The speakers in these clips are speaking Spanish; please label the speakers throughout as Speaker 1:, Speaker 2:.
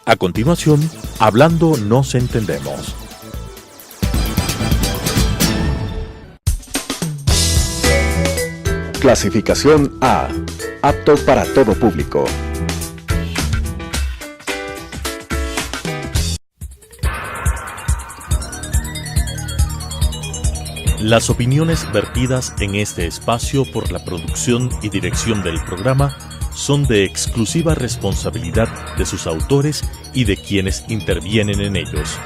Speaker 1: A continuación, Hablando nos entendemos.
Speaker 2: Clasificación A. Apto para todo público.
Speaker 1: Las opiniones vertidas en este espacio por la producción y dirección del programa son de exclusiva responsabilidad de sus autores y de quienes intervienen en ellos.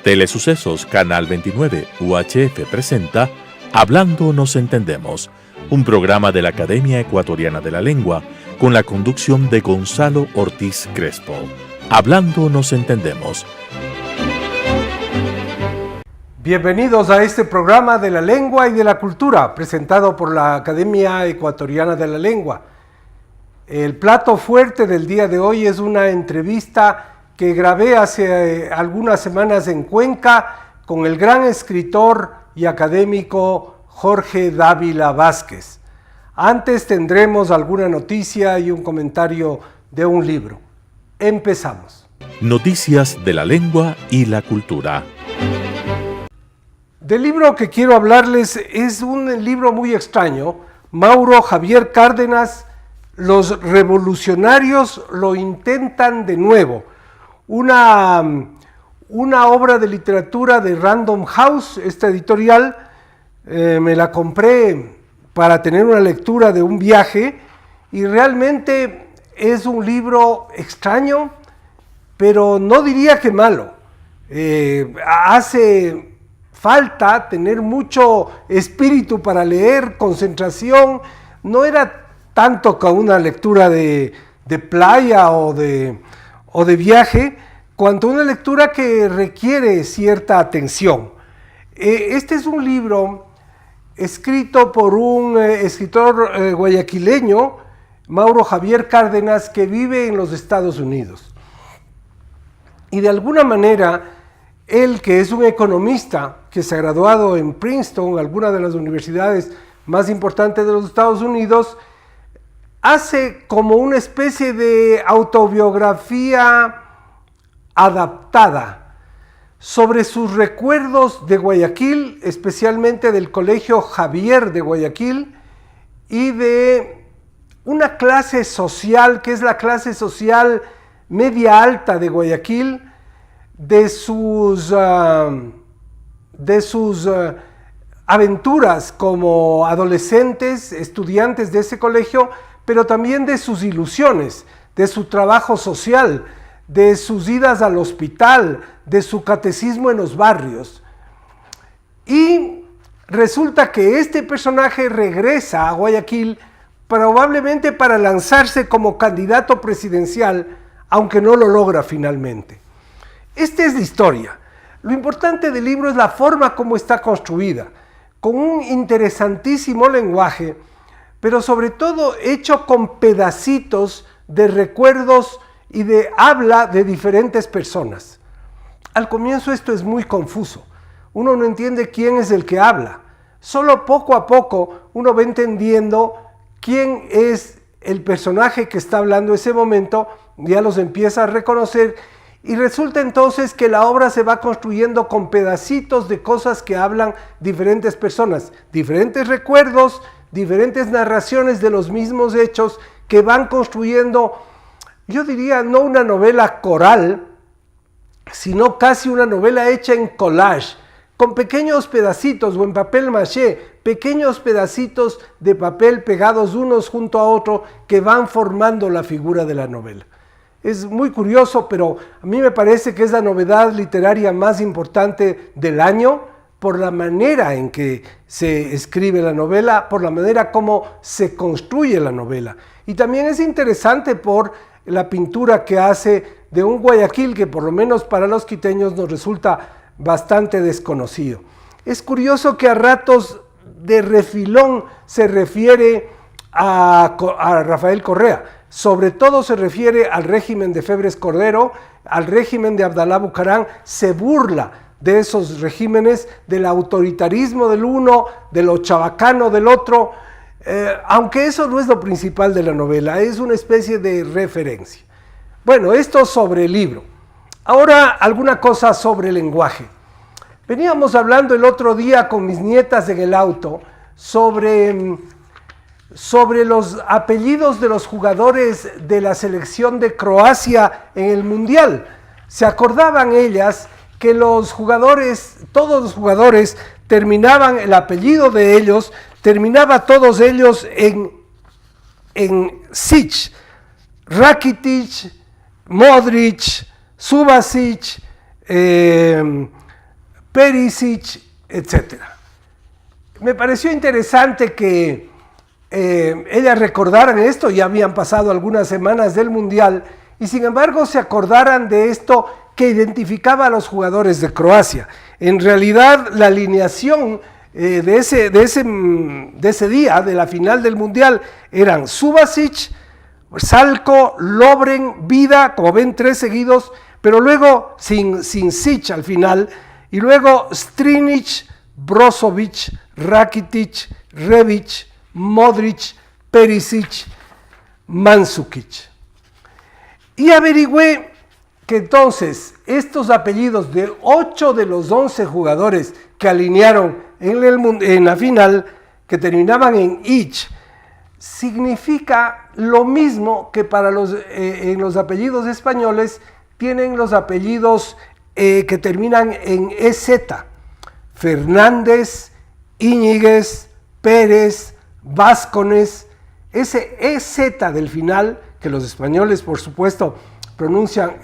Speaker 1: Telesucesos Canal 29 UHF presenta Hablando nos entendemos, un programa de la Academia Ecuatoriana de la Lengua con la conducción de Gonzalo Ortiz Crespo. Hablando nos entendemos.
Speaker 3: Bienvenidos a este programa de la lengua y de la cultura, presentado por la Academia Ecuatoriana de la Lengua. El plato fuerte del día de hoy es una entrevista que grabé hace algunas semanas en Cuenca con el gran escritor y académico Jorge Dávila Vázquez. Antes tendremos alguna noticia y un comentario de un libro. Empezamos.
Speaker 1: Noticias de la lengua y la cultura.
Speaker 3: Del libro que quiero hablarles es un libro muy extraño. Mauro Javier Cárdenas, Los revolucionarios lo intentan de nuevo. Una obra de literatura de Random House, esta editorial. Me la compré para tener una lectura de un viaje y realmente es un libro extraño, pero no diría que malo. Hace falta tener mucho espíritu para leer, concentración. No era tanto como una lectura de playa o de viaje, cuanto una lectura que requiere cierta atención. Este es un libro escrito por un escritor guayaquileño, Mauro Javier Cárdenas, que vive en los Estados Unidos. Y de alguna manera, él, que es un economista que se ha graduado en Princeton, alguna de las universidades más importantes de los Estados Unidos, hace como una especie de autobiografía adaptada sobre sus recuerdos de Guayaquil, especialmente del Colegio Javier de Guayaquil y de una clase social que es la clase social media alta de Guayaquil, de sus aventuras como adolescentes, estudiantes de ese colegio, pero también de sus ilusiones, de su trabajo social, de sus idas al hospital, de su catecismo en los barrios. Y resulta que este personaje regresa a Guayaquil probablemente para lanzarse como candidato presidencial, aunque no lo logra finalmente. Esta es la historia. Lo importante del libro es la forma como está construida, con un interesantísimo lenguaje, pero sobre todo hecho con pedacitos de recuerdos y de habla de diferentes personas. Al comienzo esto es muy confuso. Uno no entiende quién es el que habla. Solo poco a poco uno va entendiendo quién es el personaje que está hablando en ese momento, ya los empieza a reconocer y resulta entonces que la obra se va construyendo con pedacitos de cosas que hablan diferentes personas, diferentes recuerdos, diferentes narraciones de los mismos hechos que van construyendo, yo diría, no una novela coral, sino casi una novela hecha en collage, con pequeños pedacitos o en papel maché, pequeños pedacitos de papel pegados unos junto a otro que van formando la figura de la novela. Es muy curioso, pero a mí me parece que es la novedad literaria más importante del año por la manera en que se escribe la novela, por la manera como se construye la novela. Y también es interesante por la pintura que hace de un Guayaquil que por lo menos para los quiteños nos resulta bastante desconocido. Es curioso que a ratos de refilón se refiere a Rafael Correa. Sobre todo se refiere al régimen de Febres Cordero, al régimen de Abdalá Bucarán, se burla de esos regímenes, del autoritarismo del uno, de lo chabacano del otro. aunque eso no es lo principal de la novela, es una especie de referencia. Bueno, esto sobre el libro. Ahora, alguna cosa sobre el lenguaje. Veníamos hablando el otro día con mis nietas en el auto sobre los apellidos de los jugadores de la selección de Croacia en el Mundial. Se acordaban ellas que todos los jugadores terminaban, el apellido de ellos, terminaba todos ellos en Sic, Rakitic, Modric, Subasic, Perisic, etc. Me pareció interesante que ellas recordaran esto, ya habían pasado algunas semanas del Mundial, y sin embargo se acordaran de esto que identificaba a los jugadores de Croacia. En realidad la alineación de ese día, de la final del Mundial, eran Subasic, Salko, Lovren, Vida, como ven 3 seguidos, pero luego sin Sic al final, y luego Strinic, Brozovic, Rakitic, Rebic, Modric, Perisic, Mandzukic. Y averigüé que entonces estos apellidos de 8 de los 11 jugadores que alinearon en la final, que terminaban en Ich, significa lo mismo que para en los apellidos españoles tienen los apellidos que terminan en EZ. Fernández, Íñiguez, Pérez, Vázquez, ese EZ del final, que los españoles por supuesto pronuncian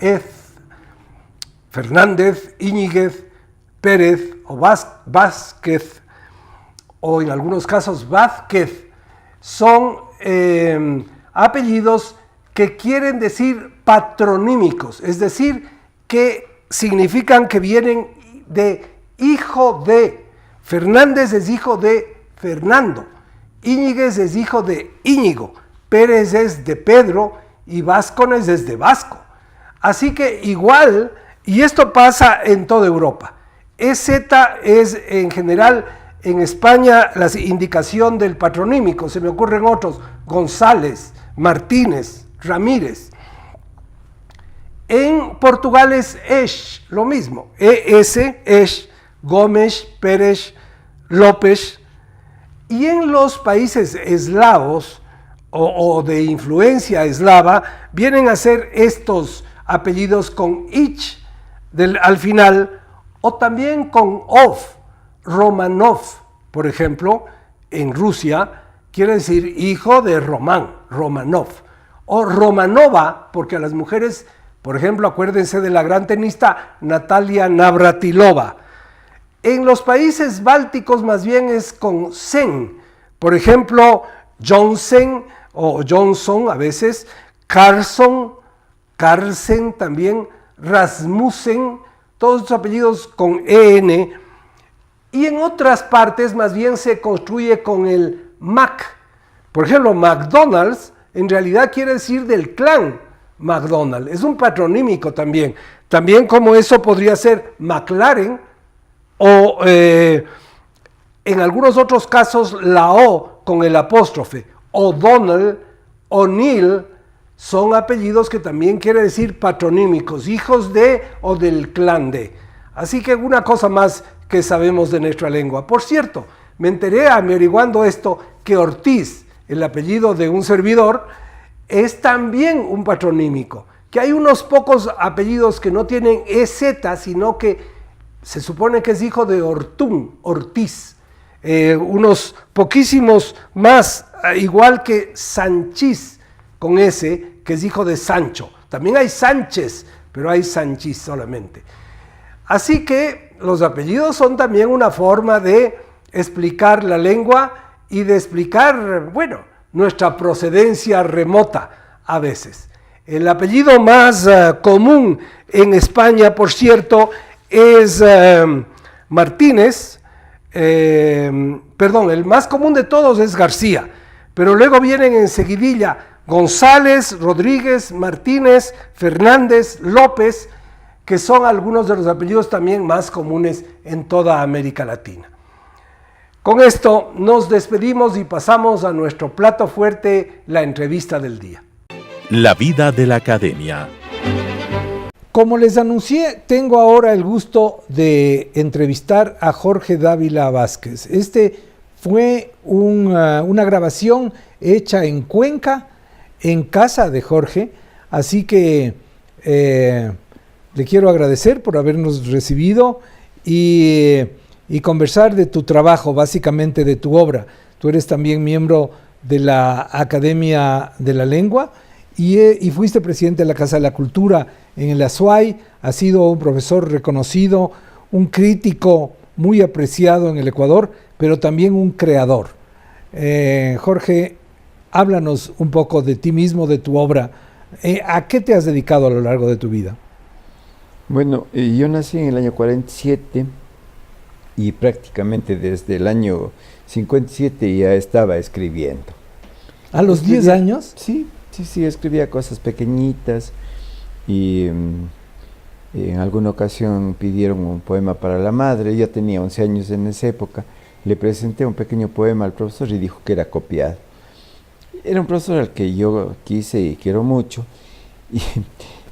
Speaker 3: Fernández, Íñiguez, Pérez o Vázquez, o en algunos casos Vázquez, son apellidos que quieren decir patronímicos, es decir, que significan que vienen de hijo de. Fernández es hijo de Fernando, Íñiguez es hijo de Íñigo, Pérez es de Pedro y Vázquez es de Vasco. Así que igual, y esto pasa en toda Europa. EZ es en general en España la indicación del patronímico, se me ocurren otros, González, Martínez, Ramírez. En Portugal es ES, lo mismo, ES, Gómez, Pérez, López. Y en los países eslavos o de influencia eslava vienen a ser estos apellidos con ich al final, o también con ov. Romanov, por ejemplo, en Rusia quiere decir hijo de Román, Romanov, o Romanova, porque a las mujeres, por ejemplo, acuérdense de la gran tenista Natalia Navratilova. En los países bálticos más bien es con sen, por ejemplo, Johnsen o Johnson a veces, Carlsen también, Rasmussen, todos estos apellidos con en. Y en otras partes más bien se construye con el Mac. Por ejemplo, McDonald's en realidad quiere decir del clan McDonald, es un patronímico también. También como eso podría ser McLaren o en algunos otros casos la O con el apóstrofe. O'Donnell, O'Neill son apellidos que también quiere decir patronímicos, hijos de o del clan de. Así que una cosa más que sabemos de nuestra lengua. Por cierto, me enteré averiguando esto que Ortiz, el apellido de un servidor, es también un patronímico, que hay unos pocos apellidos que no tienen EZ, sino que se supone que es hijo de Ortún, Ortiz, unos poquísimos más, igual que Sanchís con S, que es hijo de Sancho. También hay Sánchez, pero hay Sanchís solamente. Así que los apellidos son también una forma de explicar la lengua y de explicar, bueno, nuestra procedencia remota a veces. El apellido más común en España, por cierto, es Martínez, el más común de todos es García, pero luego vienen en seguidilla González, Rodríguez, Martínez, Fernández, López, que son algunos de los apellidos también más comunes en toda América Latina. Con esto nos despedimos y pasamos a nuestro plato fuerte, la entrevista del día.
Speaker 1: La vida de la academia.
Speaker 3: Como les anuncié, tengo ahora el gusto de entrevistar a Jorge Dávila Vázquez. Este fue una grabación hecha en Cuenca, en casa de Jorge, así que le quiero agradecer por habernos recibido y conversar de tu trabajo, básicamente de tu obra. Tú eres también miembro de la Academia de la Lengua y fuiste presidente de la Casa de la Cultura en el Azuay, has sido un profesor reconocido, un crítico muy apreciado en el Ecuador, pero también un creador. Jorge, háblanos un poco de ti mismo, de tu obra. ¿A qué te has dedicado a lo largo de tu vida?
Speaker 4: Bueno, yo nací en el año 47 y prácticamente desde el año 57 ya estaba escribiendo.
Speaker 3: ¿A los 10 años?
Speaker 4: Sí, escribía cosas pequeñitas y en alguna ocasión pidieron un poema para la madre. Yo tenía 11 años en esa época, le presenté un pequeño poema al profesor y dijo que era copiado. Era un profesor al que yo quise y quiero mucho.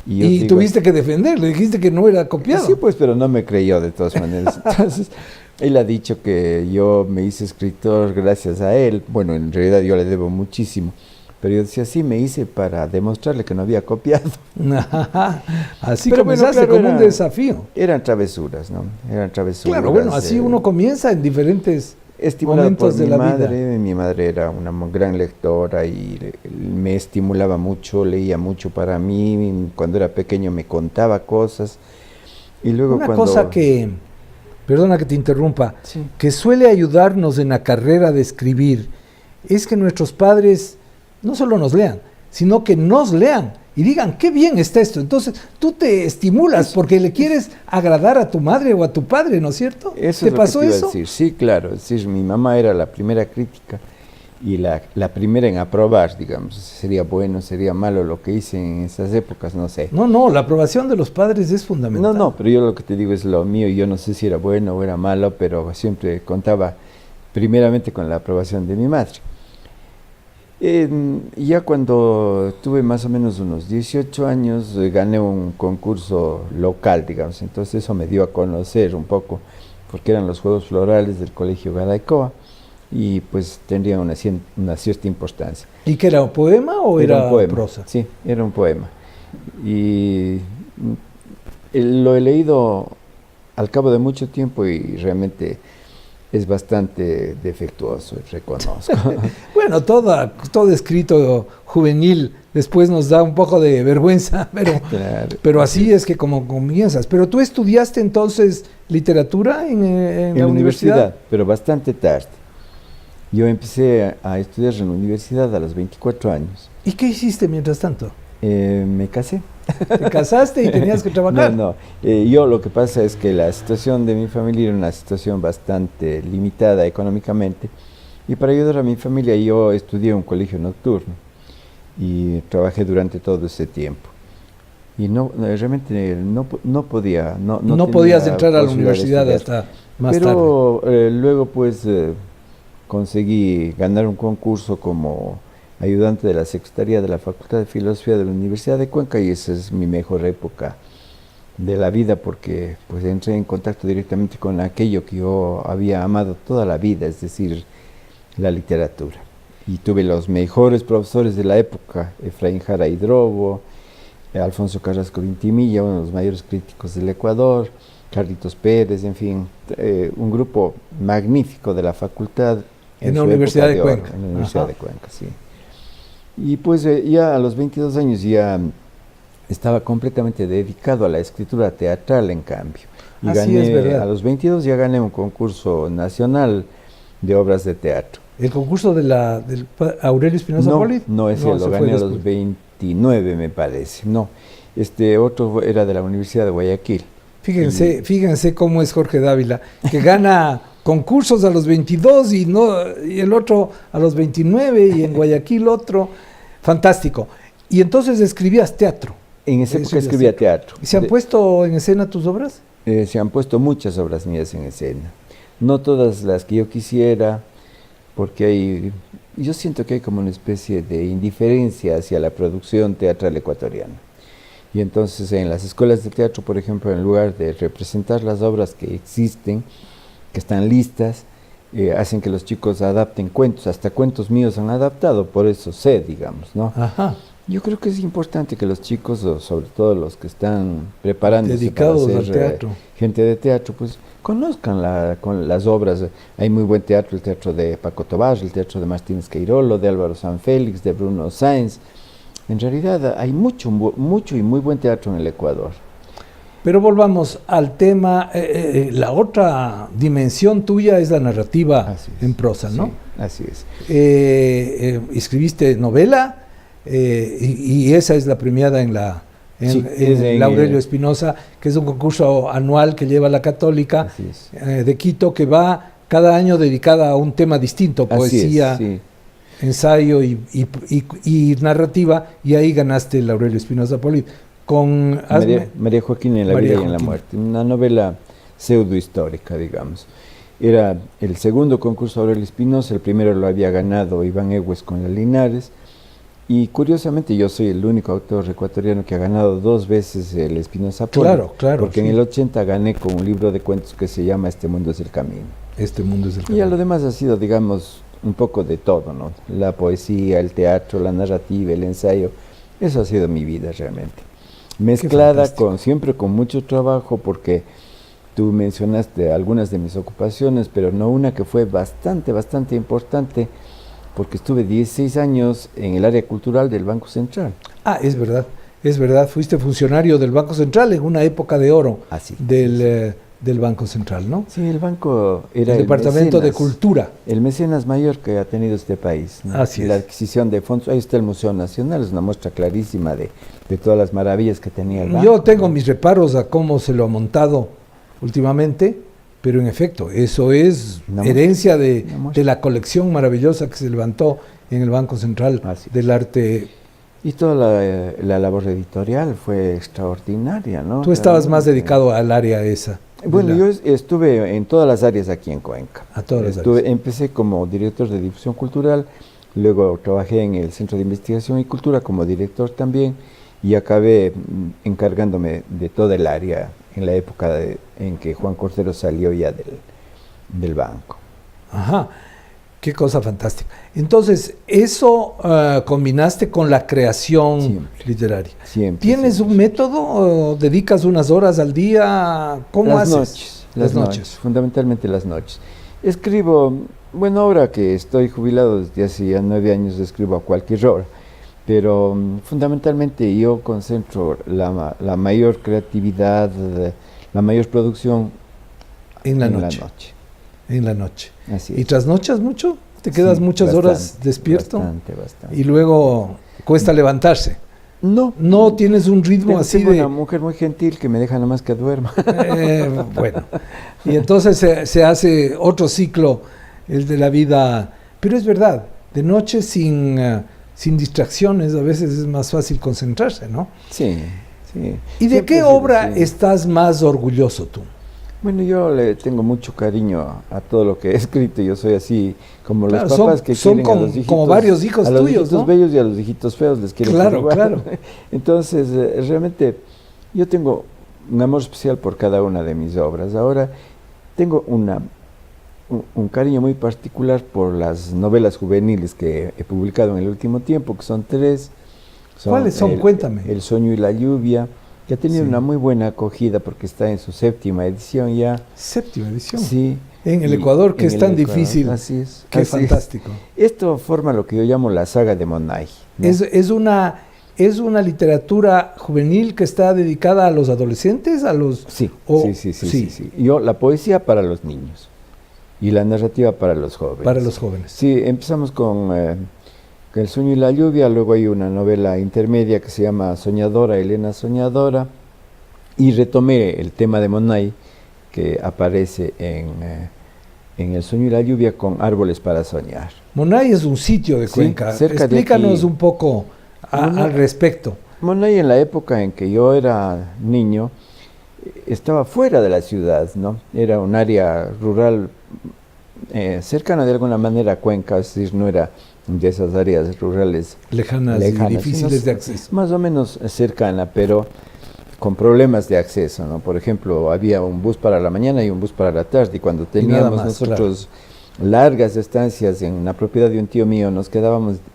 Speaker 4: Y
Speaker 3: tuviste que defenderlo, dijiste que no era copiado.
Speaker 4: Sí, pues, pero no me creyó de todas maneras. Entonces, él ha dicho que yo me hice escritor gracias a él. Bueno, en realidad yo le debo muchísimo. Pero yo decía, sí, me hice para demostrarle que no había copiado.
Speaker 3: Así pero comenzaste, bueno, claro, como un desafío.
Speaker 4: Eran travesuras, ¿no? Eran travesuras.
Speaker 3: Claro, bueno, así uno comienza en diferentes momentos de la vida.
Speaker 4: Mi madre era una gran lectora y me estimulaba mucho, leía mucho para mí. Cuando era pequeño me contaba cosas. Y luego
Speaker 3: una cosa que, perdona que te interrumpa, sí, que suele ayudarnos en la carrera de escribir, es que nuestros padres no solo nos lean, sino que nos lean y digan, qué bien está esto. Entonces, tú te estimulas porque le quieres agradar a tu madre o a tu padre, ¿no es cierto?
Speaker 4: ¿Te pasó eso? Decir. Sí, claro. Es decir, mi mamá era la primera crítica y la primera en aprobar, digamos. Sería bueno, sería malo lo que hice en esas épocas, no sé.
Speaker 3: No, la aprobación de los padres es fundamental.
Speaker 4: No, pero yo lo que te digo es lo mío. Yo no sé si era bueno o era malo, pero siempre contaba primeramente con la aprobación de mi madre. Ya cuando tuve más o menos unos 18 años gané un concurso local, digamos, entonces eso me dio a conocer un poco, porque eran los Juegos Florales del Colegio Gadaicoa y pues tendría una cierta importancia.
Speaker 3: ¿Y qué era, un poema o era
Speaker 4: un poema,
Speaker 3: prosa?
Speaker 4: Sí, era un poema. Y lo he leído al cabo de mucho tiempo y realmente es bastante defectuoso, reconozco.
Speaker 3: Bueno, todo escrito juvenil después nos da un poco de vergüenza,
Speaker 4: claro,
Speaker 3: pero así es que como comienzas. Pero tú estudiaste entonces literatura en la universidad,
Speaker 4: pero bastante tarde. Yo empecé a estudiar en la universidad a los 24 años.
Speaker 3: ¿Y qué hiciste mientras tanto?
Speaker 4: Me casé.
Speaker 3: ¿Te casaste y tenías que trabajar?
Speaker 4: No, yo lo que pasa es que la situación de mi familia era una situación bastante limitada económicamente y para ayudar a mi familia yo estudié en un colegio nocturno y trabajé durante todo ese tiempo y realmente no podía.
Speaker 3: No podías entrar a la universidad hasta más tarde.
Speaker 4: Pero luego pues conseguí ganar un concurso como ayudante de la Secretaría de la Facultad de Filosofía de la Universidad de Cuenca y esa es mi mejor época de la vida porque pues entré en contacto directamente con aquello que yo había amado toda la vida, es decir, la literatura. Y tuve los mejores profesores de la época, Efraín Jara Hidrobo, Alfonso Carrasco Vintimilla, uno de los mayores críticos del Ecuador, Carlitos Pérez, en fin, un grupo magnífico de la facultad.
Speaker 3: En la Universidad de Cuenca.
Speaker 4: En la Universidad de Cuenca, sí. Y pues ya a los 22 años ya estaba completamente dedicado a la escritura teatral, en cambio. Y
Speaker 3: así es, ¿verdad?
Speaker 4: A los 22 ya gané un concurso nacional de obras de teatro.
Speaker 3: ¿El concurso del Aurelio Espinosa Poli?
Speaker 4: No, ese lo gané a los 29, me parece. No, otro era de la Universidad de Guayaquil.
Speaker 3: Fíjense cómo es Jorge Dávila, que gana concursos a los 22 y el otro a los 29 y en Guayaquil otro. Fantástico. Y entonces escribías teatro.
Speaker 4: En esa época escribía teatro.
Speaker 3: ¿Y se han puesto en escena tus obras?
Speaker 4: Se han puesto muchas obras mías en escena. no todas las que yo quisiera, porque yo siento que hay como una especie de indiferencia hacia la producción teatral ecuatoriana. Y entonces en las escuelas de teatro, por ejemplo, en lugar de representar las obras que existen, que están listas, hacen que los chicos adapten cuentos, hasta cuentos míos han adaptado, por eso sé, digamos, ¿no?
Speaker 3: Ajá.
Speaker 4: Yo creo que es importante que los chicos, o sobre todo los que están preparándose
Speaker 3: Dedicados
Speaker 4: para
Speaker 3: al
Speaker 4: ser
Speaker 3: teatro,
Speaker 4: gente de teatro, pues conozcan con las obras. Hay muy buen teatro, el teatro de Paco Tobar, el teatro de Martínez Queirolo, de Álvaro Sanfélix, de Bruno Sáenz. En realidad hay mucho y muy buen teatro en el Ecuador.
Speaker 3: Pero volvamos al tema, la otra dimensión tuya es la narrativa en prosa, ¿no?
Speaker 4: Sí, así es.
Speaker 3: Escribiste novela y esa es la premiada en la Aurelio Espinosa, que es un concurso anual que lleva la Católica de Quito, que va cada año dedicada a un tema distinto, poesía, ensayo y narrativa, y ahí ganaste el Aurelio Espinosa Polid. Con
Speaker 4: María Joaquina en la vida y en la muerte, una novela pseudohistórica, digamos. Era el segundo concurso Aurelio Espinosa, el primero lo había ganado Iván Egues con La Linares, y curiosamente yo soy el único autor ecuatoriano que ha ganado 2 veces el Espinosa Polid. Claro. Porque en el 80 gané con un libro de cuentos que se llama Este mundo es el camino.
Speaker 3: Este mundo es el camino.
Speaker 4: Y a lo demás ha sido, digamos, un poco de todo, ¿no? La poesía, el teatro, la narrativa, el ensayo. Eso ha sido mi vida realmente. Mezclada siempre con mucho trabajo, porque tú mencionaste algunas de mis ocupaciones, pero no una que fue bastante importante, porque estuve 16 años en el área cultural del Banco Central. Ah,
Speaker 3: es verdad, fuiste funcionario del Banco Central en una época de oro del Banco Central, ¿no?
Speaker 4: Sí, el banco era
Speaker 3: el Departamento de Cultura.
Speaker 4: El mecenas mayor que ha tenido este país, ¿no?
Speaker 3: Así es.
Speaker 4: La adquisición de fondos, ahí está el Museo Nacional, es una muestra clarísima de todas las maravillas que tenía el banco.
Speaker 3: Yo tengo mis reparos a cómo se lo ha montado últimamente, pero en efecto, eso es herencia de la colección maravillosa que se levantó en el Banco Central del arte.
Speaker 4: Y toda la labor editorial fue extraordinaria, ¿no?
Speaker 3: Tú estabas más dedicado al área esa.
Speaker 4: Bueno, yo estuve en todas las áreas aquí en Cuenca.
Speaker 3: A todas las áreas.
Speaker 4: Empecé como director de difusión cultural, luego trabajé en el Centro de Investigación y Cultura como director también, y acabé encargándome de toda el área en la época en que Juan Cordero salió ya del banco.
Speaker 3: Ajá, qué cosa fantástica. Entonces, eso combinaste con la creación literaria.
Speaker 4: Siempre.
Speaker 3: ¿Tienes un método? ¿Dedicas unas horas al día? ¿Cómo haces?
Speaker 4: Las noches, fundamentalmente las noches. Escribo, bueno, ahora que estoy jubilado desde hace ya 9 años, escribo a cualquier hora, pero fundamentalmente yo concentro la mayor creatividad, la mayor producción
Speaker 3: en la noche. En la noche.
Speaker 4: Así es.
Speaker 3: ¿Y trasnochas mucho? ¿Te quedas muchas horas despierto?
Speaker 4: Bastante.
Speaker 3: Y luego cuesta levantarse. No tienes un ritmo así
Speaker 4: de... una mujer muy gentil que me deja nada más que duerma.
Speaker 3: Bueno, y entonces se hace otro ciclo, el de la vida. Pero es verdad, de noche sin distracciones a veces es más fácil concentrarse, ¿no?
Speaker 4: Sí.
Speaker 3: ¿Y de qué obra estás más orgulloso tú?
Speaker 4: Bueno, yo le tengo mucho cariño a todo lo que he escrito. Yo soy así como los papás que quieren a los hijitos,
Speaker 3: como varios hijos tuyos,
Speaker 4: a los hijitos, ¿no?, bellos, y a los hijitos feos les quieren
Speaker 3: Claro.
Speaker 4: Entonces, realmente yo tengo un amor especial por cada una de mis obras. Ahora tengo un cariño muy particular por las novelas juveniles que he publicado en el último tiempo, que son 3.
Speaker 3: ¿Cuáles son? Cuéntame.
Speaker 4: El sueño y la lluvia, que ha tenido una muy buena acogida porque está en su 7ª edición ya.
Speaker 3: ¿7ª edición?
Speaker 4: Sí.
Speaker 3: En el Ecuador, que es tan difícil.
Speaker 4: Así es.
Speaker 3: Qué fantástico.
Speaker 4: Esto forma lo que yo llamo la saga de Monay, ¿no?
Speaker 3: Es una literatura juvenil que está dedicada a los adolescentes, a los...
Speaker 4: Sí. Yo, la poesía para los niños y la narrativa para los jóvenes.
Speaker 3: Para los jóvenes.
Speaker 4: Sí, empezamos con El sueño y la lluvia, luego hay una novela intermedia que se llama Soñadora, Elena Soñadora, y retomé el tema de Monay, que aparece en El sueño y la lluvia con Árboles para soñar.
Speaker 3: Monay es un sitio de Cuenca. Explícanos un poco al respecto.
Speaker 4: Monay, en la época en que yo era niño, estaba fuera de la ciudad, ¿no? Era un área rural cercano de alguna manera a Cuenca, es decir, no era de esas áreas rurales
Speaker 3: lejanas y difíciles de acceso.
Speaker 4: Más o menos cercana, pero con problemas de acceso, ¿no? Por ejemplo, había un bus para la mañana y un bus para la tarde, y cuando teníamos nosotros largas estancias en la propiedad de un tío mío,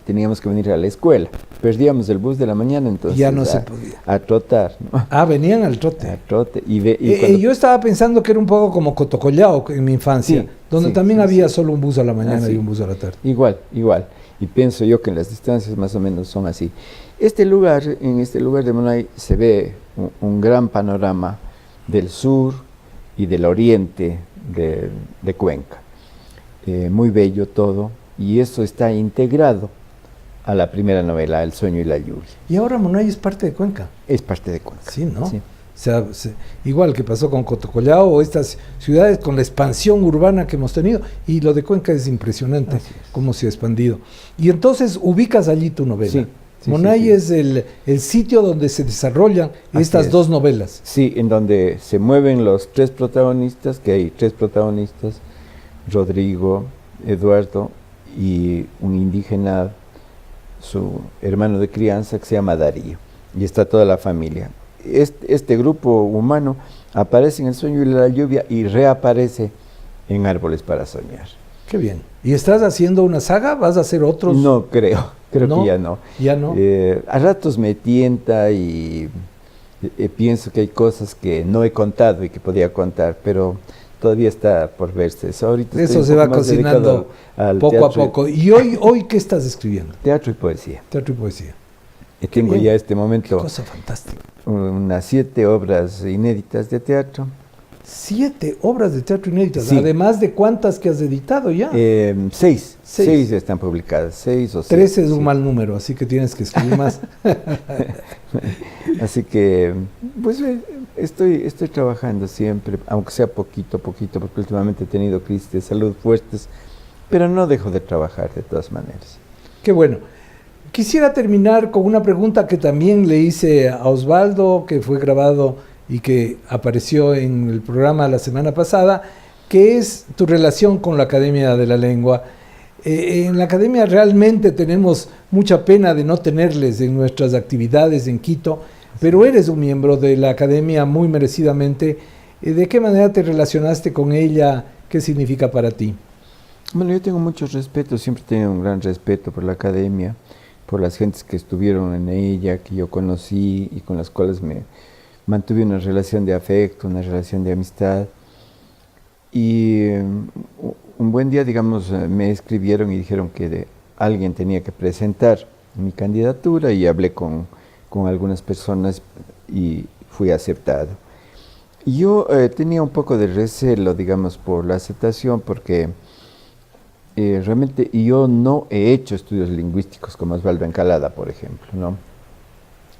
Speaker 4: teníamos que venir a la escuela, perdíamos el bus de la mañana, entonces
Speaker 3: ya no se podía.
Speaker 4: A trotar, ¿no?
Speaker 3: Ah, venían al trote.
Speaker 4: A trote. Y
Speaker 3: yo estaba pensando que era un poco como Cotocollao en mi infancia,
Speaker 4: sí,
Speaker 3: donde
Speaker 4: sí,
Speaker 3: también
Speaker 4: sí,
Speaker 3: había
Speaker 4: sí.
Speaker 3: solo un bus a la mañana
Speaker 4: sí.
Speaker 3: y un bus a la tarde.
Speaker 4: Igual. Y pienso yo que en las distancias más o menos son así. En este lugar de Monay se ve un gran panorama del sur y del oriente de Cuenca. Muy bello todo, y eso está integrado a la primera novela, El sueño y la lluvia.
Speaker 3: Y ahora Monay es parte de Cuenca.
Speaker 4: Es parte de Cuenca.
Speaker 3: Sí, ¿no?
Speaker 4: Sí.
Speaker 3: O sea, igual que pasó con Cotocollao o estas ciudades con la expansión urbana que hemos tenido, y lo de Cuenca es impresionante cómo se ha expandido. Y entonces ubicas allí tu novela.
Speaker 4: Sí.
Speaker 3: Monay es el sitio donde se desarrollan estas dos novelas.
Speaker 4: Sí, en donde se mueven los tres protagonistas, que hay tres protagonistas, Rodrigo, Eduardo y un indígena, su hermano de crianza, que se llama Darío, y está toda la familia. Este grupo humano aparece en El sueño y la lluvia y reaparece en Árboles para soñar.
Speaker 3: Qué bien. ¿Y estás haciendo una saga? ¿Vas a hacer otros?
Speaker 4: No creo ¿No? Que ya no.
Speaker 3: ¿Ya no?
Speaker 4: A ratos me tienta y pienso que hay cosas que no he contado y que podía contar, pero todavía está por verse.
Speaker 3: Eso se va cocinando poco a poco. ¿Y hoy qué estás escribiendo?
Speaker 4: Teatro y poesía.
Speaker 3: Teatro y poesía.
Speaker 4: Tengo ya este momento
Speaker 3: qué cosa fantástica.
Speaker 4: Unas 7 obras inéditas de teatro.
Speaker 3: 7 obras de teatro inéditas,
Speaker 4: sí.
Speaker 3: Además de cuántas que has editado ya.
Speaker 4: 6 están publicadas, 6 o 7.
Speaker 3: 13 es un mal número, así que tienes que escribir más.
Speaker 4: Así que, pues estoy trabajando siempre, aunque sea poquito, porque últimamente he tenido crisis de salud fuertes, pero no dejo de trabajar de todas maneras.
Speaker 3: Qué bueno. Quisiera terminar con una pregunta que también le hice a Osvaldo, que fue grabado y que apareció en el programa la semana pasada, que es tu relación con la Academia de la Lengua. En la Academia realmente tenemos mucha pena de no tenerles en nuestras actividades en Quito, pero eres un miembro de la Academia muy merecidamente. ¿De qué manera te relacionaste con ella? ¿Qué significa para ti?
Speaker 4: Bueno, yo tengo mucho respeto, siempre he tenido un gran respeto por la Academia, por las gentes que estuvieron en ella, que yo conocí y con las cuales me mantuve una relación de afecto, una relación de amistad. Y un buen día, digamos, me escribieron y dijeron que alguien tenía que presentar mi candidatura, y hablé con algunas personas y fui aceptado. Y yo tenía un poco de recelo, digamos, por la aceptación, porque realmente yo no he hecho estudios lingüísticos como Osvaldo Encalada, por ejemplo, ¿no?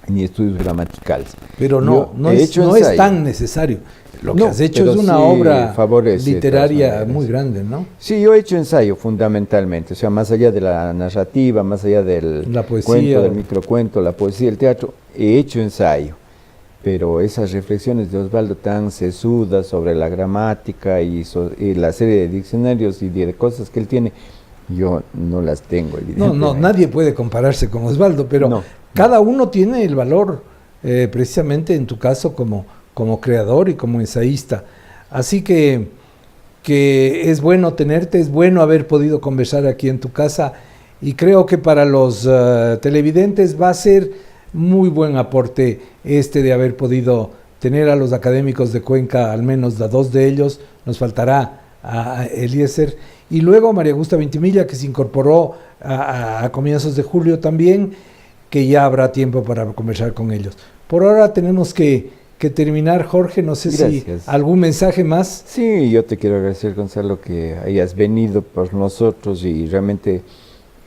Speaker 4: Ni estudios gramaticales.
Speaker 3: Pero no es tan necesario. Lo que has hecho es una obra literaria muy grande, ¿no?
Speaker 4: Sí, yo he hecho ensayo fundamentalmente, o sea, más allá de la narrativa, más allá del cuento, del microcuento, la poesía, el teatro, he hecho ensayo. Pero esas reflexiones de Osvaldo tan sesudas sobre la gramática y la serie de diccionarios y de cosas que él tiene, yo no las tengo, evidentemente.
Speaker 3: No, nadie puede compararse con Osvaldo, pero cada uno tiene el valor, precisamente en tu caso como creador y como ensayista. Así que es bueno tenerte, es bueno haber podido conversar aquí en tu casa, y creo que para los televidentes va a ser muy buen aporte de haber podido tener a los académicos de Cuenca, al menos a 2 de ellos. Nos faltará a Eliezer, y luego a María Augusta Vintimilla, que se incorporó a comienzos de julio también, que ya habrá tiempo para conversar con ellos. Por ahora tenemos que terminar, Jorge, no sé
Speaker 4: Gracias.
Speaker 3: Si algún mensaje más.
Speaker 4: Sí, yo te quiero agradecer, Gonzalo, que hayas venido por nosotros, y realmente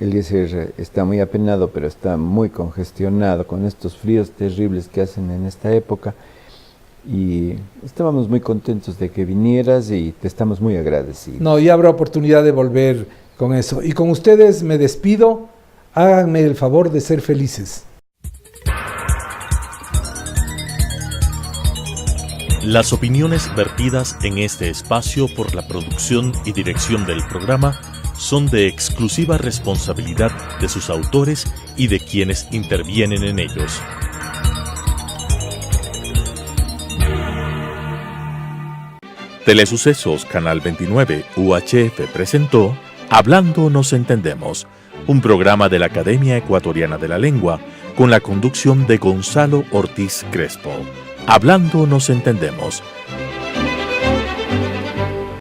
Speaker 4: Eliezer está muy apenado, pero está muy congestionado con estos fríos terribles que hacen en esta época, y estábamos muy contentos de que vinieras y te estamos muy agradecidos.
Speaker 3: No, y habrá oportunidad de volver con eso. Y con ustedes me despido. Háganme el favor de ser felices.
Speaker 1: Las opiniones vertidas en este espacio por la producción y dirección del programa son de exclusiva responsabilidad de sus autores y de quienes intervienen en ellos. Telesucesos Canal 29 UHF presentó Hablando nos entendemos, un programa de la Academia Ecuatoriana de la Lengua con la conducción de Gonzalo Ortiz Crespo. Hablando nos entendemos,